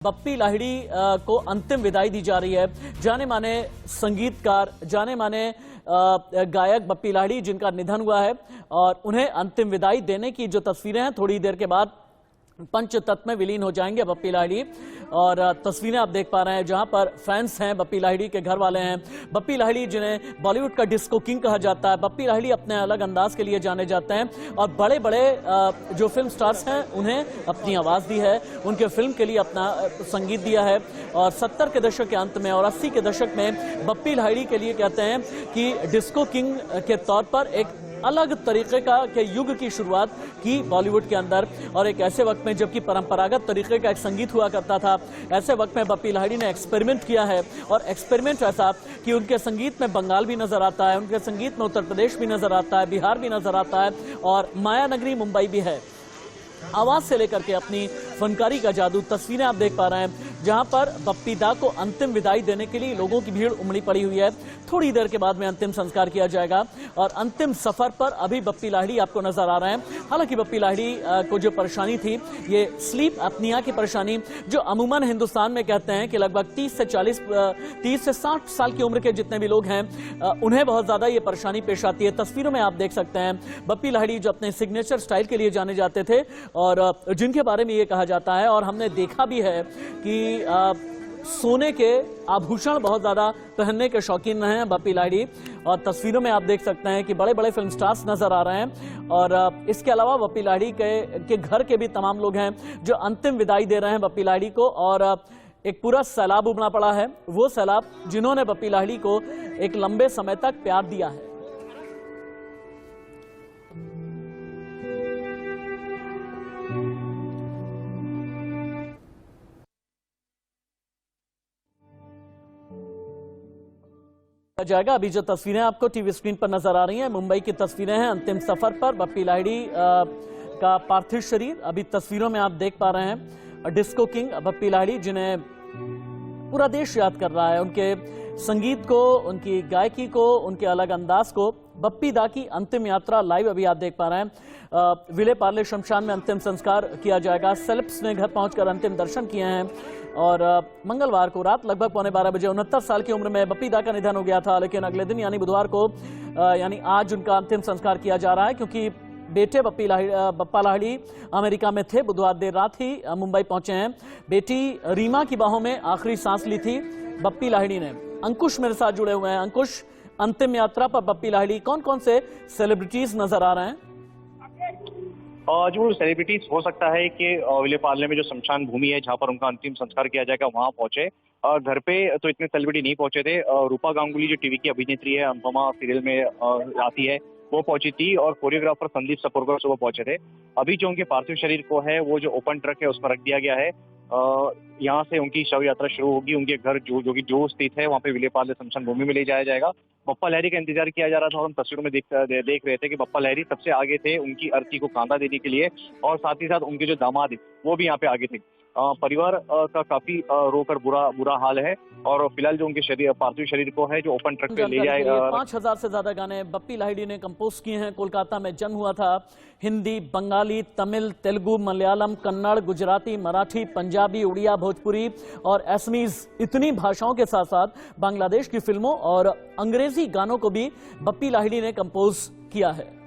बप्पी लाहिड़ी को अंतिम विदाई दी जा रही है। जाने माने संगीतकार, जाने माने गायक बप्पी लाहिड़ी जिनका निधन हुआ है और उन्हें अंतिम विदाई देने की जो तस्वीरें हैं थोड़ी देर के बाद पंचतत्व में विलीन हो जाएंगे बप्पी लाहिड़ी। और तस्वीरें आप देख पा रहे हैं जहां पर फैंस हैं, बप्पी लाहिड़ी के घर वाले हैं। बप्पी लाहिड़ी जिन्हें बॉलीवुड का डिस्को किंग कहा जाता है, बप्पी लाहिड़ी अपने अलग अंदाज के लिए जाने जाते हैं और बड़े बड़े जो फिल्म स्टार्स हैं उन्हें अपनी आवाज दी है, उनके फिल्म के लिए अपना संगीत दिया है। और 70 के दशक के अंत में और 80 के दशक में बप्पी लाहिड़ी के लिए कहते हैं कि डिस्को किंग के तौर पर एक अलग तरीके के युग की शुरुआत की बॉलीवुड के अंदर। और एक ऐसे वक्त में जबकि परंपरागत तरीके का एक संगीत हुआ करता था, ऐसे वक्त में बप्पी लाहिड़ी ने एक्सपेरिमेंट किया है। और एक्सपेरिमेंट ऐसा कि उनके संगीत में बंगाल भी नजर आता है, उनके संगीत में उत्तर प्रदेश भी नजर आता है, बिहार भी नजर आता है और माया नगरी मुंबई भी है। आवाज से लेकर के अपनी फनकारी का जादू, तस्वीरें आप देख पा रहे हैं जहां पर बप्पी दा को अंतिम विदाई देने के लिए लोगों की भीड़ उमड़ी पड़ी हुई है। थोड़ी देर के बाद में अंतिम संस्कार किया जाएगा और अंतिम सफर पर अभी बप्पी लाहिड़ी आपको नजर आ रहे हैं। हालांकि बप्पी लाहिड़ी को जो परेशानी थी, ये स्लीप अपनिया की परेशानी, जो अमूमन हिंदुस्तान में कहते हैं कि लगभग 30 से 60 साल की उम्र के जितने भी लोग हैं उन्हें बहुत ज्यादा ये परेशानी पेश आती है। तस्वीरों में आप देख सकते हैं बप्पी लाहिड़ी जो अपने सिग्नेचर स्टाइल के लिए जाने जाते थे और जिनके बारे में ये कहा जाता है और हमने देखा भी है कि सोने के आभूषण बहुत ज्यादा पहनने के शौकीन हैं बप्पी लाहिड़ी। और तस्वीरों में आप देख सकते हैं कि बड़े बड़े फिल्म स्टार्स नजर आ रहे हैं और इसके अलावा बप्पी लाहिड़ी के घर के भी तमाम लोग हैं जो अंतिम विदाई दे रहे हैं बप्पी लाहिड़ी को। और एक पूरा सैलाब उमड़ा पड़ा है, वो सैलाब जिन्होंने बप्पी लाहिड़ी को एक लंबे समय तक प्यार दिया है। जाएगा। अभी जो तस्वीरें आपको टीवी स्क्रीन पर नजर आ रही हैं मुंबई की तस्वीरें हैं अंतिम सफर पर बप्पी लाहिड़ी का पार्थिव शरीर अभी तस्वीरों में आप देख पा रहे हैं। डिस्को किंग बप्पी लाहिड़ी जिन्हें पूरा देश याद कर रहा है, उनके संगीत को, उनकी गायकी को, उनके अलग अंदाज को। बप्पी दा की अंतिम यात्रा लाइव अभी आप देख पा रहे हैं। विले पार्ले शमशान में अंतिम संस्कार किया जाएगा। सेलेब्स ने घर पहुंचकर अंतिम दर्शन किए हैं और मंगलवार को रात लगभग 11:15 बजे 69 साल की उम्र में बप्पी दा का निधन हो गया था। लेकिन अगले दिन यानी बुधवार को यानी आज उनका अंतिम संस्कार किया जा रहा है क्योंकि बेटे बप्पा लाहिड़ी अमेरिका में थे, बुधवार देर रात ही मुंबई पहुंचे हैं। बेटी रीमा की बाहों में आखिरी सांस ली थी बप्पी लाहिड़ी ने। अंकुश मेरे साथ जुड़े हुए हैं। अंकुश, अंतिम यात्रा पर बप्पी लाहिड़ी कौन कौन से सेलिब्रिटीज नजर आ रहे हैं? जो सेलिब्रिटीज हो सकता है कि विले पार्ले में जो शमशान भूमि है जहां पर उनका अंतिम संस्कार किया जाएगा वहां पहुंचे। घर पे तो इतने सेलिब्रिटी नहीं पहुंचे थे। रूपा गांगुली जो टीवी की अभिनेत्री है, अनुपमा सीरियल में आती है, वो पहुंची थी और कोरियोग्राफर संदीप सपोरकर सुबह पहुंचे थे। अभी जो उनके पार्थिव शरीर को है वो जो ओपन ट्रक है उस पर रख दिया गया है। यहाँ से उनकी शव यात्रा शुरू होगी। उनके घर जो स्थित है वहाँ पे विले पार्ले शमशान भूमि में ले जाया जाएगा। बप्पा लाहिड़ी का इंतजार किया जा रहा था और हम तस्वीरों में देख रहे थे कि बप्पा लाहिड़ी सबसे आगे थे उनकी अर्थी को कांधा देने के लिए और साथ ही साथ उनके जो दामाद वो भी यहाँ पे आगे थे। परिवार का काफी रोकर बुरा हाल है और फिलहाल जो उनके पार्थिव शरीर को है जो ओपन ट्रक पे ले जाएगा। 5000 से ज्यादा गाने बप्पी लाहिड़ी ने कंपोज किए हैं। कोलकाता में जन्म हुआ था। हिंदी, बंगाली, तमिल, तेलुगु, मलयालम, कन्नड़, गुजराती, मराठी, पंजाबी, उड़िया, भोजपुरी और असमीज, इतनी भाषाओं के साथ साथ बांग्लादेश की फिल्मों और अंग्रेजी गानों को भी बप्पी लाहिड़ी ने कंपोज किया है।